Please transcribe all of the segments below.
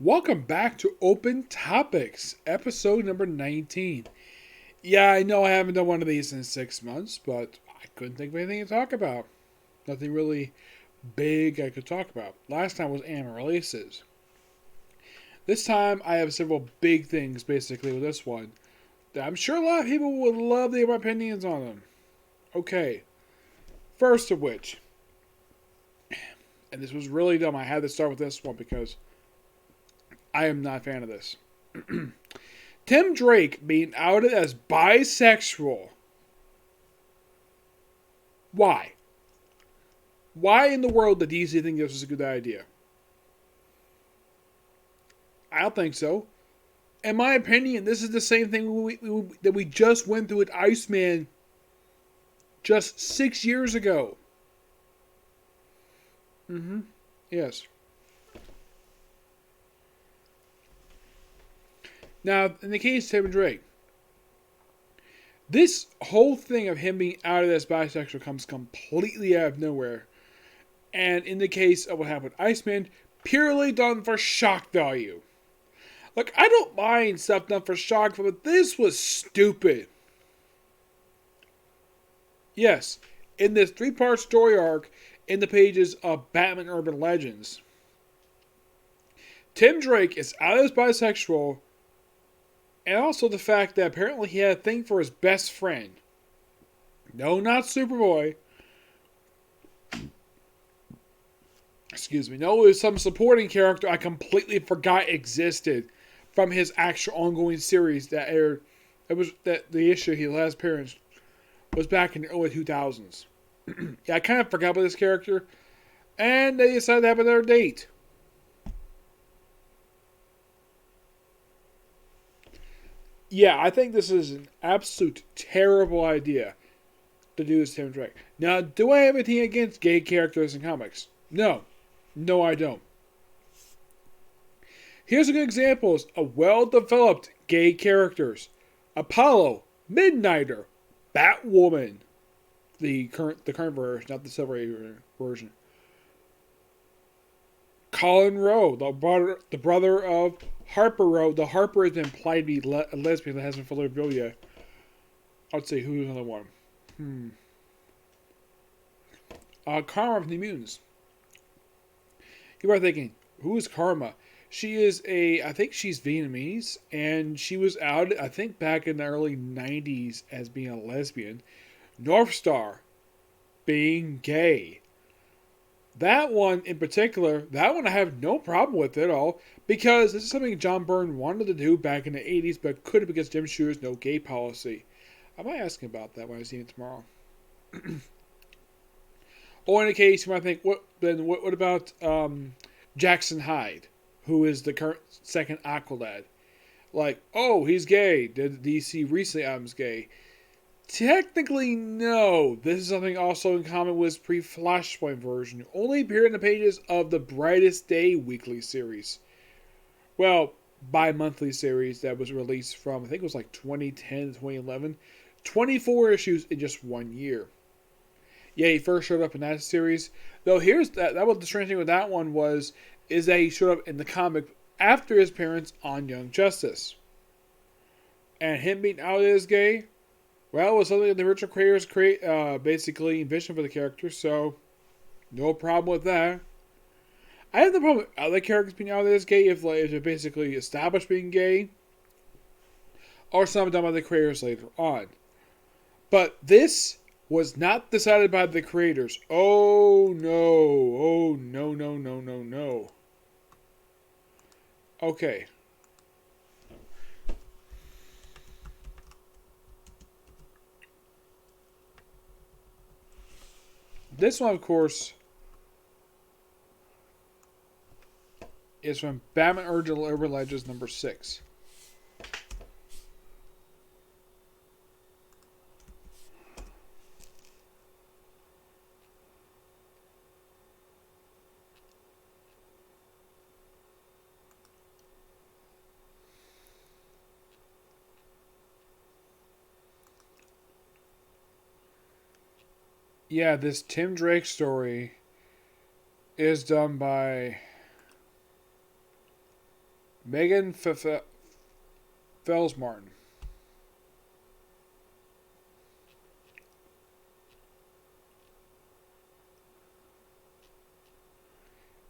Welcome back to Open Topics, episode number 19. Yeah, I know I haven't done one of these in 6 months, but I couldn't think of anything to talk about. Nothing really big I could talk about. Last time was anime releases. This time I have several big things basically with this one that I'm sure a lot of people would love to hear my opinions on them. Okay, first of which, and this was really dumb, I had to start with this one because I am not a fan of this. Tim Drake being outed as bisexual. Why? Why in the world did DC think this was a good idea? I don't think so. In my opinion, this is the same thing that we just went through with Iceman just 6 years ago. Yes. Now, in the case of Tim Drake, this whole thing of him being outed as bisexual comes completely out of nowhere. And in the case of what happened with Iceman, purely done for shock value. Like, I don't mind stuff done for shock value, but this was stupid. Yes, in this 3-part story arc in the pages of Batman Urban Legends, Tim Drake is outed as bisexual. And also the fact that apparently he had a thing for his best friend. No, not Superboy. Excuse me. No, it was some supporting character I completely forgot existed from his actual ongoing series that aired. It was that the issue he last appearance was back in the early 2000s. Yeah, I kind of forgot about this character. And they decided to have another date. Yeah, I think this is an absolute terrible idea to do this Tim Drake. Now, do I have anything against gay characters in comics? No. No, I don't. Here's some good examples of well-developed gay characters. Apollo, Midnighter, Batwoman, the current version, not the silver version. Colin Rowe, the brother of Harper Rowe. The Harper has been implied to be a lesbian that hasn't fully revealed yet. I'd say who's another one? Karma from the Mutants. You are thinking, who is Karma? She is I think she's Vietnamese, and she was out, I think, back in the early 90s as being a lesbian. Northstar, being gay. That one in particular, that one I have no problem with at all, because this is something John Byrne wanted to do back in the 80s, but couldn't because Jim Shooter's no gay policy. I might ask him about that when I see him tomorrow. Or in a case, you might think, what about Jackson Hyde, who is the current second Aqualad? Like, oh, he's gay. Did DC recently Adam's gay? Technically, no. This is something also in common with his pre-Flashpoint version. It only appeared in the pages of the Brightest Day weekly series. Well, bi-monthly series that was released from, I think it was like 2010 to 2011. 24 issues in just 1 year. Yeah, he first showed up in that series. Though here's that was the strange thing with that one is that he showed up in the comic after his appearance on Young Justice. And him being outed as gay, well, it was something that the original creators basically envisioned for the character, so no problem with that. I have no problem with other characters being outed as gay if they're basically established being gay, or something done by the creators later on. But this was not decided by the creators. Oh no. Oh no, no, no, no, no. Okay. This one, of course, is from Batman Urban Legends number 6. Yeah, this Tim Drake story is done by Megan Felsmartin.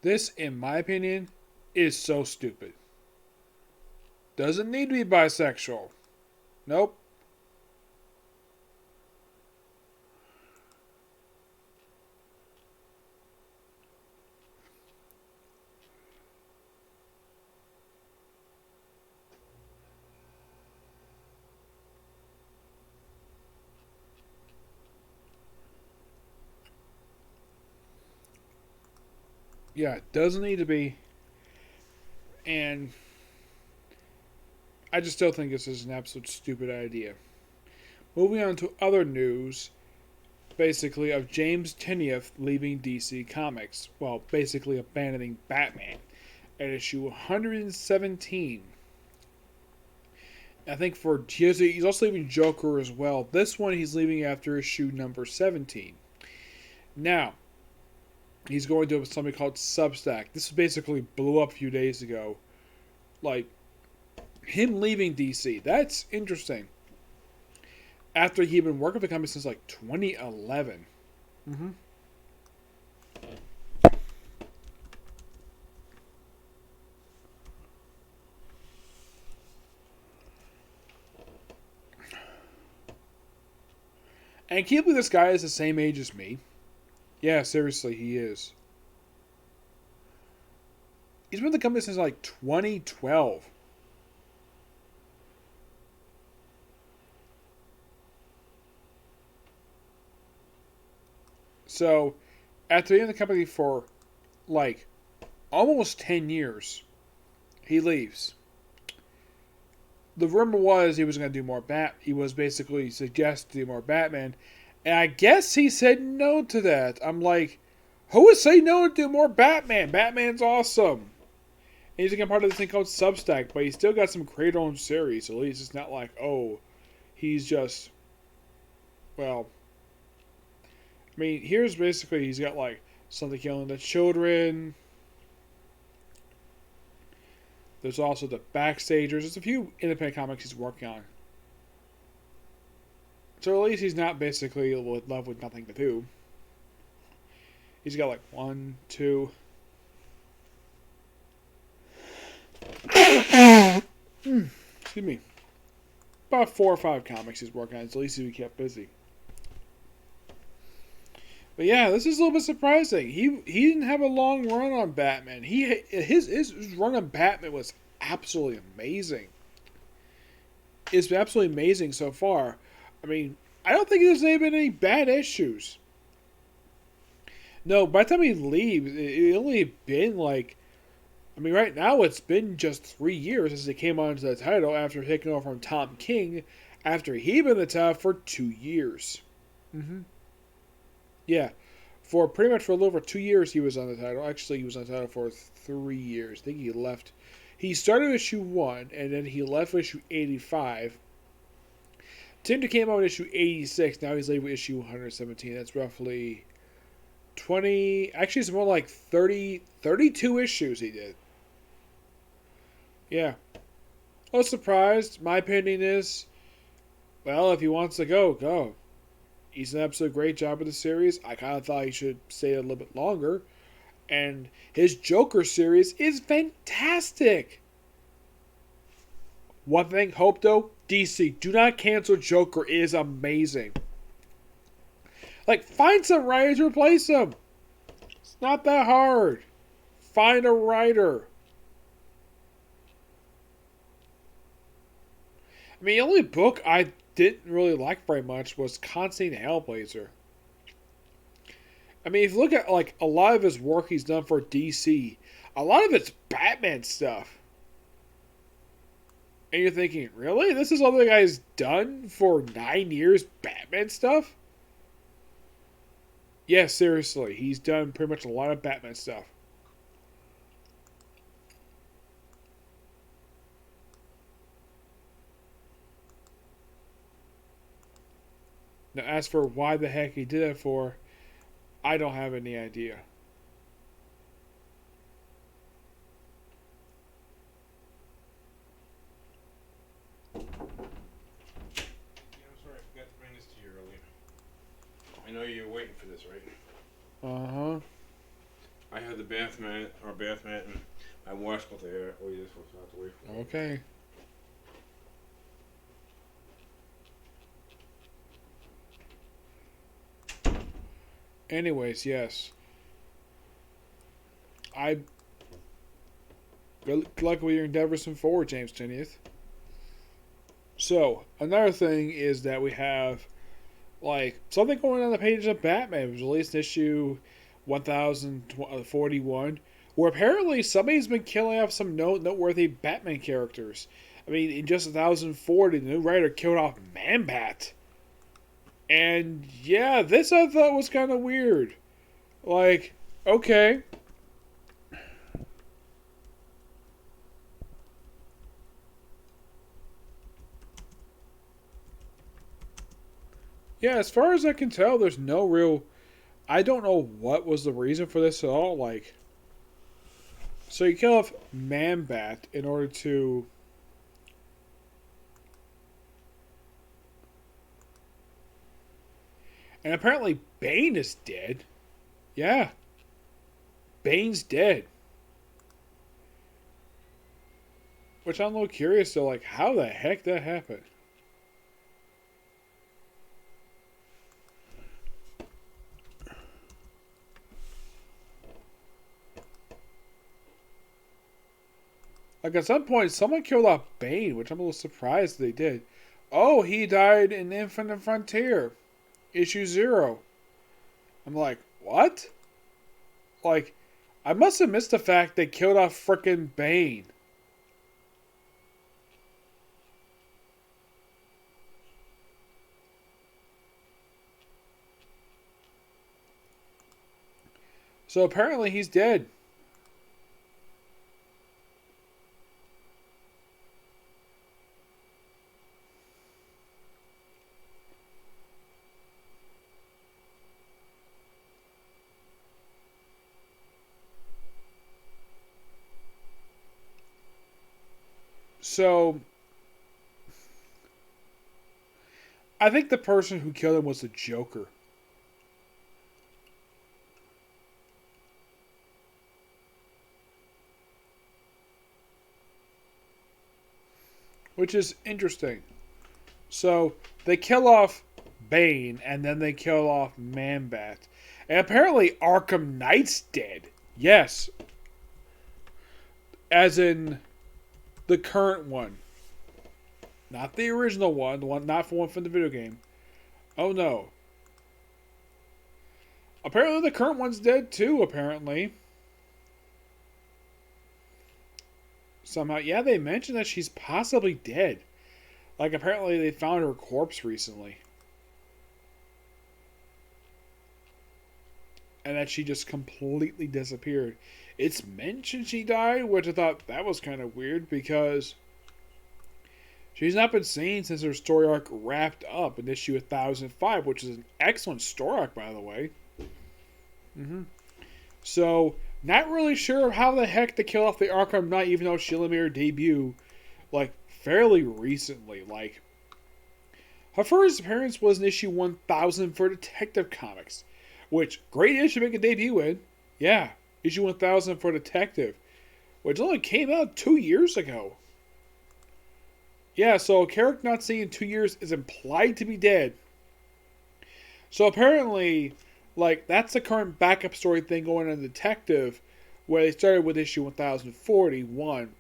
This, in my opinion, is so stupid. Doesn't need to be bisexual. Nope. Yeah, doesn't need to be. And I just still think this is an absolute stupid idea. Moving on to other news, basically, of James Tiniath leaving DC Comics. Well, basically abandoning Batman at issue 117. I think he's also leaving Joker as well. This one he's leaving after issue number 17. Now, he's going to something called Substack. This basically blew up a few days ago. Like, him leaving DC. That's interesting. After he'd been working for the company since like 2011. Mm-hmm. And can you believe this guy is the same age as me? Yeah, seriously, he is. He's been with the company since like 2012. So, after being in the company for like almost 10 years, he leaves. The rumor was he was going to do more He was basically suggested to do more Batman. And I guess he said no to that. I'm like, who would say no to do more Batman? Batman's awesome. And he's become part of this thing called Substack, but he's still got some creator-owned series. At least it's not like, oh, he's just, well, I mean, here's basically, he's got like Something Killing the Children. There's also the Backstagers. There's a few independent comics he's working on. So at least he's not basically left with nothing to do. He's got like 1, 2. Excuse me. About 4 or 5 comics he's working on. So at least he kept busy. But yeah, this is a little bit surprising. He didn't have a long run on Batman. His run on Batman was absolutely amazing. It's been absolutely amazing so far. I mean, I don't think there's been any bad issues. No, by the time he leaves, it only been like, I mean, right now it's been just 3 years since he came onto the title after taking over from Tom King, after he'd been the title for 2 years. Mm-hmm. Yeah, for pretty much for a little over 2 years he was on the title. Actually, he was on the title for 3 years. I think he left. He started issue 1, and then he left with issue 85. Tim came out with issue 86. Now he's leaving with issue 117. That's roughly 20. Actually, it's more like 32 issues he did. Yeah. I was surprised. My opinion is, well, if he wants to go, go. He's an absolute great job with the series. I kind of thought he should stay a little bit longer. And his Joker series is fantastic. One thing, hope though, DC, do not cancel Joker. It is amazing. Like, find some writers to replace him. It's not that hard. Find a writer. I mean, the only book I didn't really like very much was Constantine Hellblazer. I mean, if you look at like a lot of his work he's done for DC, a lot of it's Batman stuff. And you're thinking, really? This is all the guy's done for 9 years, Batman stuff? Yeah, seriously. He's done pretty much a lot of Batman stuff. Now, as for why the heck he did it for, I don't have any idea. Uh-huh. I have the bath mat and my washcloth there. Oh, this one's not the way for me. Okay. Anyways, yes. Good luck with your endeavors in forward, James Tiniath. So, another thing is that we have, like, something going on the pages of Batman. It was released in issue 1041, where apparently somebody's been killing off some noteworthy Batman characters. I mean, in just 1040, the new writer killed off Man-Bat. And, yeah, this I thought was kind of weird. Like, okay. Yeah, as far as I can tell, there's no real. I don't know what was the reason for this at all. Like, so you kill off Man-Bat in order to. And apparently Bane is dead. Yeah. Bane's dead. Which I'm a little curious to, like, how the heck that happened. Like, at some point, someone killed off Bane, which I'm a little surprised they did. Oh, he died in Infinite Frontier. Issue 0. I'm like, what? Like, I must have missed the fact they killed off frickin' Bane. So apparently he's dead. So, I think the person who killed him was the Joker. Which is interesting. So, they kill off Bane, and then they kill off Man-Bat. And apparently Arkham Knight's dead. Yes. As in the current one. Not the original one. The one not the one from the video game. Oh no. Apparently the current one's dead too, apparently. Somehow. Yeah, they mentioned that she's possibly dead. Like, apparently they found her corpse recently. And that she just completely disappeared. It's mentioned she died, which I thought that was kind of weird because she's not been seen since her story arc wrapped up in issue 1005, which is an excellent story arc, by the way. So, not really sure how the heck to kill off the Arkham Knight, even though she only made her debut, like, fairly recently. Like, her first appearance was in issue 1000 for Detective Comics, which, great issue to make a debut in. Yeah, issue 1000 for Detective, which only came out 2 years ago. Yeah, so a character not seen in 2 years is implied to be dead. So apparently, like, that's the current backup story thing going on in Detective, where they started with issue 1041,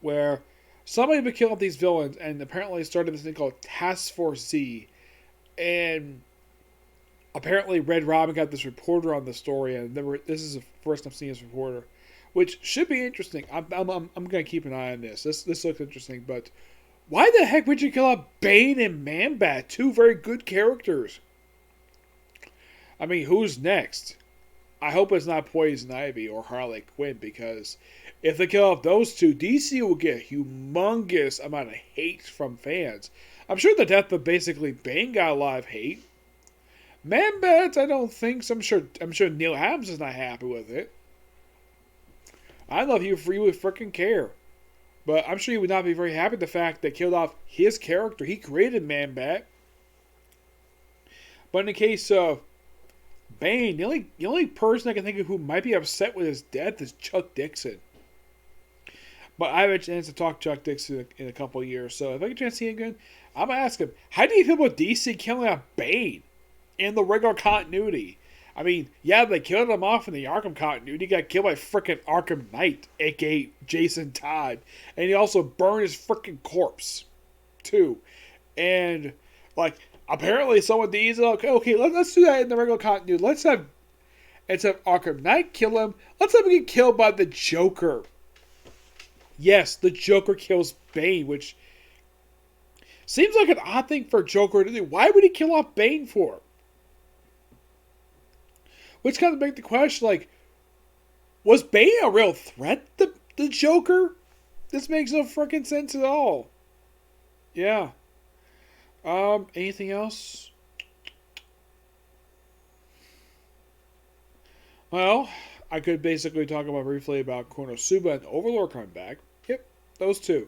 where somebody would kill off these villains, and apparently started this thing called Task Force Z, and apparently Red Robin got this reporter on the story, and this is the first I'm seeing this reporter, which should be interesting. I'm going to keep an eye on this. This looks interesting, but why the heck would you kill off Bane and Man-Bat? Two very good characters. I mean, who's next? I hope it's not Poison Ivy or Harley Quinn, because if they kill off those two, DC will get a humongous amount of hate from fans. I'm sure the death of basically Bane got a lot of hate. Man-Bat, I don't think so. I'm sure Neil Adams is not happy with it. I don't know if he would freaking care. But I'm sure he would not be very happy with the fact that killed off his character. He created Man-Bat. But in the case of Bane. The only person I can think of who might be upset with his death is Chuck Dixon. But I have a chance to talk Chuck Dixon in a couple of years, so if I get a chance to see him again, I'm gonna ask him, how do you feel about DC killing out Bane in the regular continuity? I mean, yeah, they killed him off in the Arkham continuity. He got killed by frickin' Arkham Knight, aka Jason Todd, and he also burned his frickin' corpse too. And like, apparently, someone needs okay, let's do that in the regular continuity. Let's have instead of Arkham Knight kill him, let's have him get killed by the Joker. Yes, the Joker kills Bane, which seems like an odd thing for Joker to do. Why would he kill off Bane for? Which kind of makes the question, like, was Bane a real threat to the Joker? This makes no freaking sense at all. Yeah. Anything else? Well, I could basically talk about briefly about Konosuba and Overlord coming back. Yep, those two.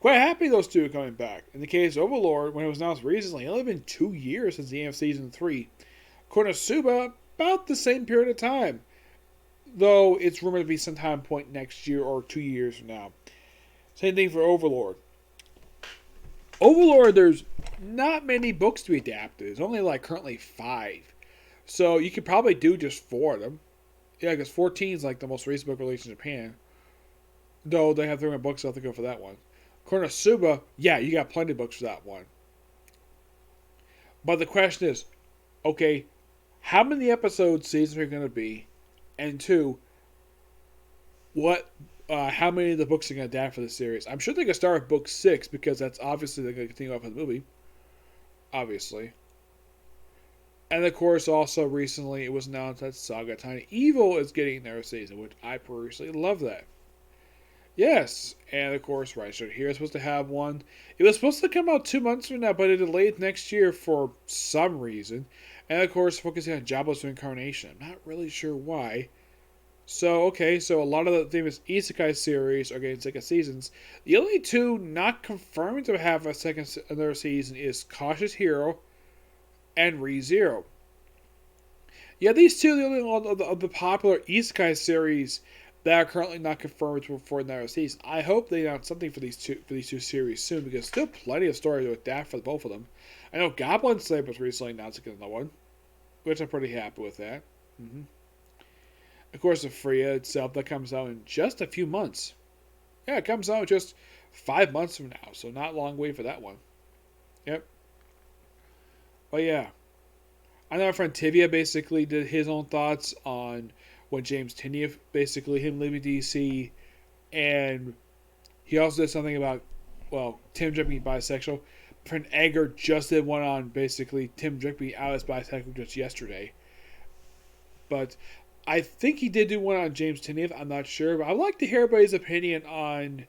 Quite happy those two are coming back. In the case of Overlord, when it was announced recently, it only been 2 years since the end of season 3. Konosuba, about the same period of time. Though it's rumored to be sometime point next year or 2 years from now. Same thing for Overlord. Overlord, there's not many books to be adapted. There's only like currently 5. So you could probably do just 4 of them. Yeah, because 14 is like the most recent book released in Japan. Though they have 300 books, I'll have to go for that one. Konosuba, yeah, you got plenty of books for that one. But the question is, okay, how many episodes season are going to be? And 2, how many of the books are going to adapt for the series? I'm sure they can start with book 6 because that's obviously they're going to continue off with the movie. Obviously. And of course, also recently it was announced that Saga Tiny Evil is getting their season, which I personally love that. Yes, and of course, Right Here is supposed to have one. It was supposed to come out 2 months from now, but it delayed next year for some reason. And of course, focusing on Jobless Reincarnation. I'm not really sure why. So, okay, so a lot of the famous Isekai series are getting second seasons. The only 2 not confirmed to have another season is Cautious Hero and ReZero. Yeah, these 2 are the only of the popular Isekai series that are currently not confirmed for another season. I hope they announce something for these two series soon, because there's still plenty of stories to adapt for both of them. I know Goblin Slayer was recently announced another one, which I'm pretty happy with that. Mm-hmm. Of course, the Freya itself, that comes out in just a few months. Yeah, it comes out just 5 months from now, so not long wait for that one. Yep. But yeah, I know my friend Tivia basically did his own thoughts on when James Tiniath, basically him leaving DC, and he also did something about, well, Tim Drake being bisexual. My friend Edgar just did one on basically Tim Drake being out as bisexual just yesterday. But I think he did do one on James Tiniath, I'm not sure, but I'd like to hear everybody's opinion on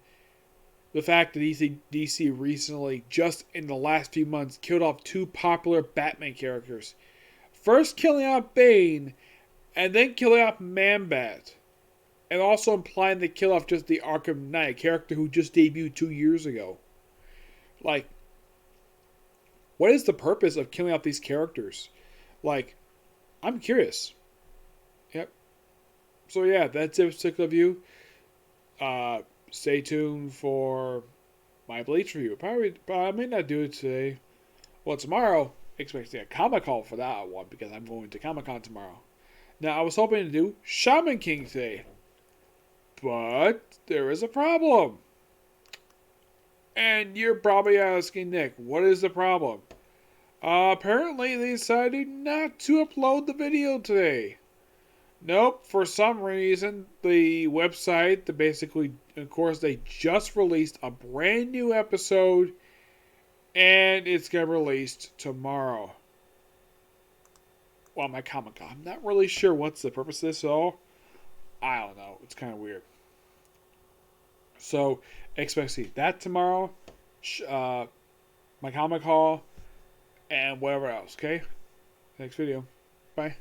the fact that DC recently, just in the last few months, killed off 2 popular Batman characters. First killing out Bane, and then killing off Man-Bat. And also implying they kill off just the Arkham Knight, a character who just debuted 2 years ago. Like, what is the purpose of killing off these characters? Like, I'm curious. Yep. So yeah, that's it for particular view. Stay tuned for my Bleach review. Probably, I may not do it today. Well, tomorrow, expecting a Comic Con for that one, because I'm going to Comic Con tomorrow. Now, I was hoping to do Shaman King today, but there is a problem. And you're probably asking, Nick, what is the problem? Apparently, they decided not to upload the video today. Nope, for some reason, the website, of course, they just released a brand new episode, and it's going to be released tomorrow. Well, my Comic Con. I'm not really sure what's the purpose of this at all. I don't know. It's kind of weird. So, expect to see that tomorrow. My Comic Con. And whatever else, okay? Next video. Bye.